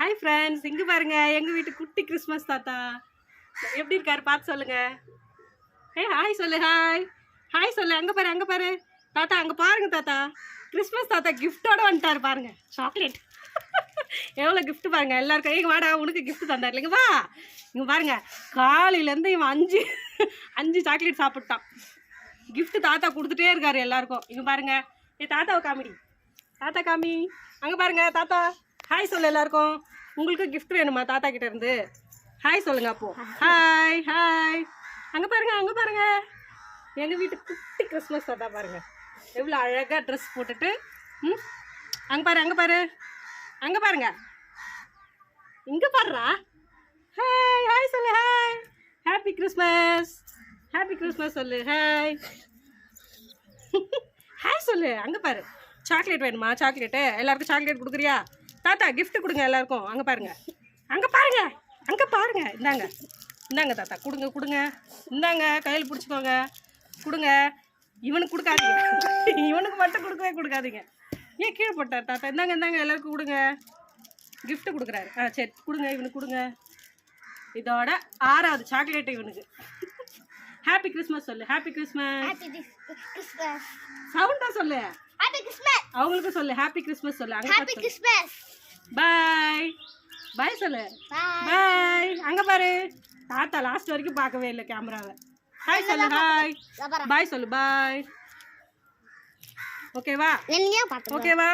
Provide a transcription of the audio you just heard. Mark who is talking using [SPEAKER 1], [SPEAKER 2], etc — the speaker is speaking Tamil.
[SPEAKER 1] ஹாய் ஃப்ரெண்ட்ஸ், இங்கே பாருங்க எங்கள் வீட்டு குட்டி கிறிஸ்மஸ் தாத்தா எப்படி இருக்காரு பார்த்து சொல்லுங்க. ஹாய் சொல்லு, ஹாய் ஹாய் சொல்லு. அங்கே பாரு, அங்கே பாரு தாத்தா, அங்கே பாருங்க தாத்தா. கிறிஸ்மஸ் தாத்தா கிஃப்டோட வந்துட்டார் பாருங்க. சாக்லேட் எவ்வளோ கிஃப்ட் பாருங்க எல்லாருக்கும். இங்கே வாடா, உனக்கு கிஃப்ட் தந்தார் இல்லைங்க. வா இங்கே பாருங்க, காலையிலேருந்து இவன் அஞ்சு சாக்லேட் சாப்பிட்டான். கிஃப்ட் தாத்தா கொடுத்துட்டே இருக்காரு எல்லாருக்கும். இங்கே பாருங்க, தாத்தாவை காமிடி, தாத்தா காமி. அங்கே பாருங்க தாத்தா, ஹாய் சொல்லு எல்லாருக்கும். உங்களுக்கு கிஃப்ட் வேணுமா தாத்தா கிட்ட இருந்து? ஹாய் சொல்லுங்க அப்போ. Hi hi. அங்கே பாருங்க, அங்கே பாருங்க எங்கள் வீட்டு குட்டி கிறிஸ்மஸ் தாத்தா பாருங்க எவ்வளோ அழகாக ட்ரெஸ் போட்டுட்டு. அங்கே பாரு, அங்கே பாரு, அங்கே பாருங்க, இங்கே பாருறா. ஹாய் ஹாய் சொல்லு, hi. Happy Christmas, happy Christmas சொல்லு. ஹாய் ஹாய் சொல்லு. அங்கே பாரு, சாக்லேட் வேணுமா? சாக்லேட்டு எல்லாருக்கும் சாக்லேட் கொடுக்குறியா? தாத்தா கிஃப்ட் கொடுங்க எல்லாருக்கும். அங்கே பாருங்க, அங்கே பாருங்க, அங்கே பாருங்க. இந்தாங்க இந்தாங்க தாத்தா, கொடுங்க கொடுங்க. இந்தாங்க கையில் பிடிச்சிக்கோங்க, கொடுங்க. இவனுக்கு கொடுக்காதீங்க, இவனுக்கு மட்டும் கொடுக்காதீங்க. ஏன் கீழே போட்டார் தாத்தா? இந்தாங்க இந்தாங்க எல்லாருக்கும் கொடுங்க. கிஃப்ட் கொடுக்குறாரு. சரி கொடுங்க, இவனுக்கு கொடுங்க. இதோட 6வது சாக்லேட்டு இவனுக்கு. ஹாப்பி கிறிஸ்மஸ் சொல்லு. Happy Christmas. சவுண்டா சொல்லு. அவங்களுக்கு சொல்லு ஹாப்பி கிறிஸ்மஸ் சொல்லு. Happy Christmas. பாய் பாய் சொல்லு. பாய். அங்க பாரு தாத்தா லாஸ்ட் வரைக்கும் பார்க்கவே இல்லை கேமராவை. ஹாய் சொல்லு. ஹாய் பாய் சொல்லு. பாய். ஓகேவா? ஓகேவா?